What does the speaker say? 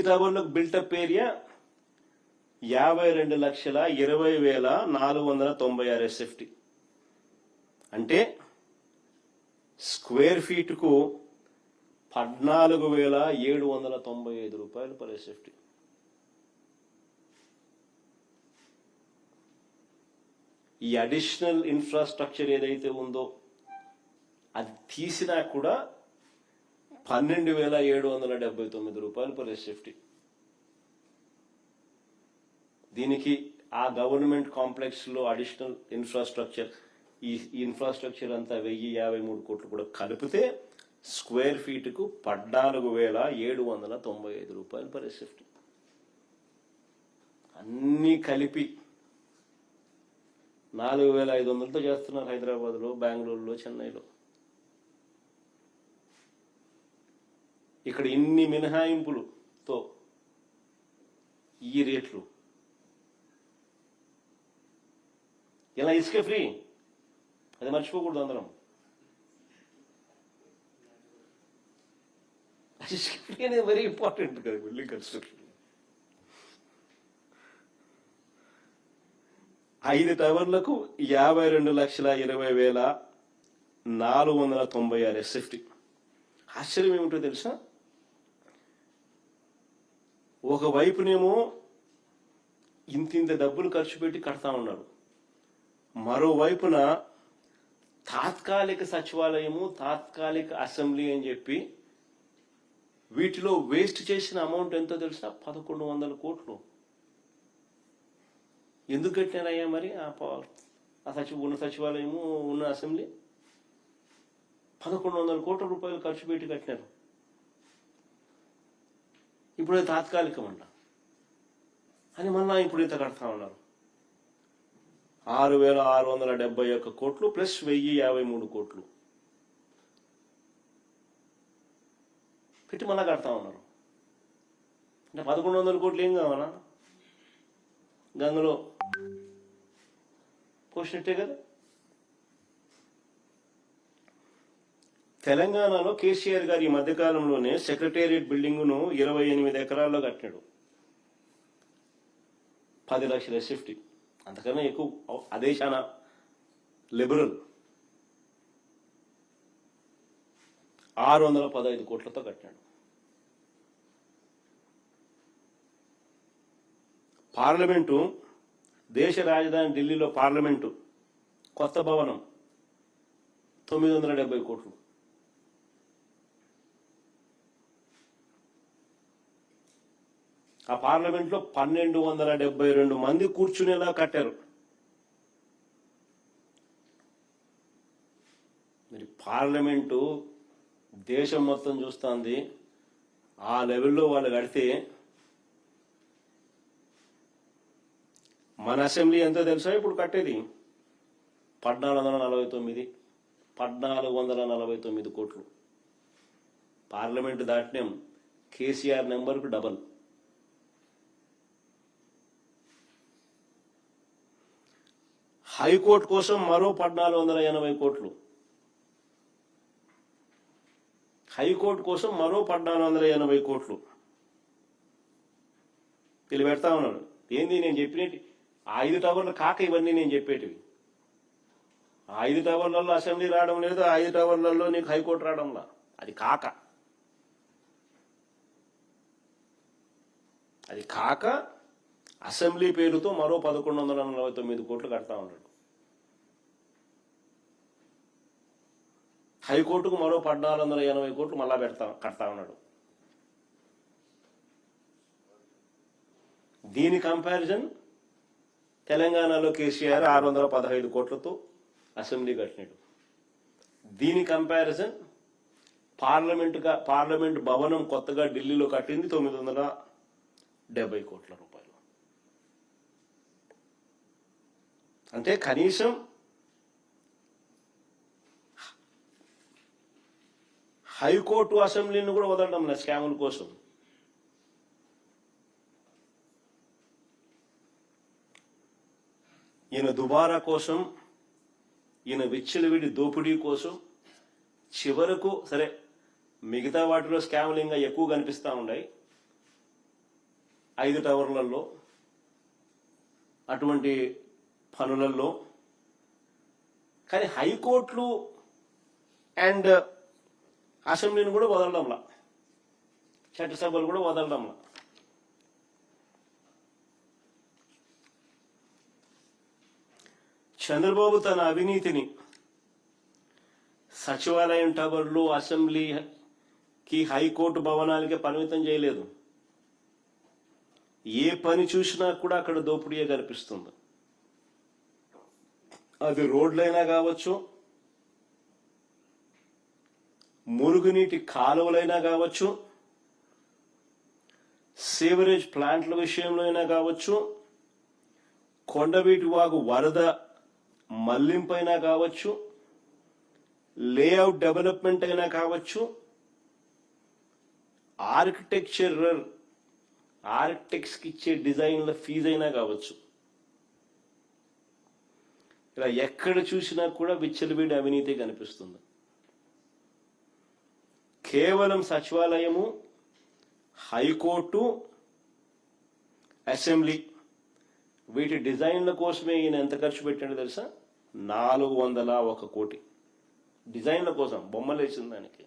టవర్లకు built-up area 52,20,496 SFT. అంటే square ఫీట్కు 14,795 రూపాయలు per SFT. ఈ అడిషనల్ ఇన్ఫ్రాస్ట్రక్చర్ ఏదైతే ఉందో అది తీసినా కూడా 12,779 రూపాయలు పర్ SFT. దీనికి ఆ గవర్నమెంట్ కాంప్లెక్స్ లో అడిషనల్ ఇన్ఫ్రాస్ట్రక్చర్, ఈ ఇన్ఫ్రాస్ట్రక్చర్ అంతా 1,053 కోట్లు కూడా కలిపితే స్క్వేర్ ఫీట్కు 14,795 రూపాయలు పర్ SFT. అన్నీ కలిపి 4,500తో చేస్తున్నారు హైదరాబాద్లో, బెంగళూరులో, చెన్నైలో. ఇక్కడ ఇన్ని మినహాయింపులతో ఈ రేట్లు. ఇలా ఇసుక ఫ్రీ, అది మర్చిపోకూడదు అందరం. ఇసుక ఫ్రీ అనేది వెరీ ఇంపార్టెంట్ కదా బిల్డింగ్ కన్స్ట్రక్షన్. 5 టవర్లకు 52,20,496 SFT. ఆశ్చర్యం ఏమిటో తెలుసా? ఒకవైపునేమో ఇంత డబ్బులు ఖర్చు పెట్టి కడతా ఉన్నారు, మరోవైపున తాత్కాలిక సచివాలయము, తాత్కాలిక అసెంబ్లీ అని చెప్పి వీటిలో వేస్ట్ చేసిన అమౌంట్ ఎంతో తెలుసా? 1,100 కోట్లు. ఎందుకు కట్టినారయ్యా మరి ఉన్న సచివాలయము, ఉన్న అసెంబ్లీ? 1,100 కోట్ల రూపాయలు ఖర్చు పెట్టి కట్టినారు. ఇప్పుడు అది తాత్కాలికమంట అని మళ్ళా ఇప్పుడు ఇంత కడతా ఉన్నారు. 6,671 కోట్లు ప్లస్ 1,053 కోట్లు పెట్టి మళ్ళా కడతా ఉన్నారు. అంటే 1,100 కోట్లు ఏం కావాలా? గంగలో పోసినట్టే కదా. తెలంగాణలో కేసీఆర్ గారు ఈ మధ్యకాలంలోనే సెక్రటేరియట్ బిల్డింగును 28 ఎకరాల్లో కట్టినాడు. 10 లక్షల SFT, అంతకన్నా ఎక్కువ. అదే చాలా లిబరల్. 615 కోట్లతో కట్టినాడు. పార్లమెంటు, దేశ రాజధాని ఢిల్లీలో పార్లమెంటు కొత్త భవనం 970 కోట్లు. ఆ పార్లమెంట్లో 1,272 మంది కూర్చునేలా కట్టారు. మరి పార్లమెంటు దేశం మొత్తం చూస్తుంది, ఆ లెవెల్లో వాళ్ళు కడితే మన అసెంబ్లీ ఎంతో తెలుసా ఇప్పుడు కట్టేది? 1,449 కోట్లు. పార్లమెంటు దాటినాం, కేసీఆర్ నెంబర్కు డబల్. హైకోర్టు కోసం మరో 1,480 కోట్లు. హైకోర్టు కోసం మరో 1,480 కోట్లు వీళ్ళు పెడతా ఉన్నారు. ఏంది నేను చెప్పినట్టు 5 టవర్లు కాక ఇవన్నీ నేను చెప్పేటివి. 5 టవర్లలో అసెంబ్లీ రావడం లేదు, 5 టవర్లలో నీకు హైకోర్టు రావడంలా, అది కాక అసెంబ్లీ పేరుతో మరో 1,149 కోట్లు కడతా ఉన్నాడు. హైకోర్టుకు మరో 1,480 కోట్లు మళ్ళా కడతా ఉన్నాడు. దీని కంపారిజన్ తెలంగాణలో కేసీఆర్ 615 కోట్లతో అసెంబ్లీ కట్టినాడు. దీని కంపారిజన్ పార్లమెంట్ భవనం కొత్తగా ఢిల్లీలో కట్టింది 970 కోట్ల రూపాయలు. అంటే కనీసం హైకోర్టు అసెంబ్లీని కూడా వదలడం లేదు స్కాముల కోసం. ఈయన దుబారా కోసం, ఈయన విచ్చలవిడి దోపిడీ కోసం చివరకు సరే మిగతా వాటిలో స్కాములు ఇంకా ఎక్కువ కనిపిస్తూ ఉన్నాయి. 5 టవర్లలో అటువంటి పనులలో. కానీ హైకోర్టులు అండ్ అసెంబ్లీని కూడా వదలడంలా, చట్టసభలు కూడా వదలడంలా. చంద్రబాబు తన అవినీతిని సచివాలయం టవర్లు, అసెంబ్లీకి, హైకోర్టు భవనాలకే పరిమితం చేయలేదు. ఏ పని చూసినా కూడా అక్కడ దోపిడీయే కనిపిస్తుంది. అది రోడ్లైనా కావచ్చు, మురుగునీటి కాలువలైనా కావచ్చు, సేవరేజ్ ప్లాంట్ల విషయంలో అయినా కావచ్చు, కొండవీటి వాగు వరద మళ్లింపైనా కావచ్చు, లేఅవుట్ డెవలప్మెంట్ అయినా కావచ్చు, ఆర్కిటెక్ట్స్కి ఇచ్చే డిజైన్ల ఫీజు అయినా కావచ్చు, ఇలా ఎక్కడ చూసినా కూడా విచ్చలవిడి అవినీతి కనిపిస్తుంది. కేవలం సచివాలయము, హైకోర్టు, అసెంబ్లీ వీటి డిజైన్ల కోసమే ఈయన ఎంత ఖర్చు పెట్టాడో తెలుసా? 401 కోటి డిజైన్ల కోసం, బొమ్మలు వేసిన దానికి.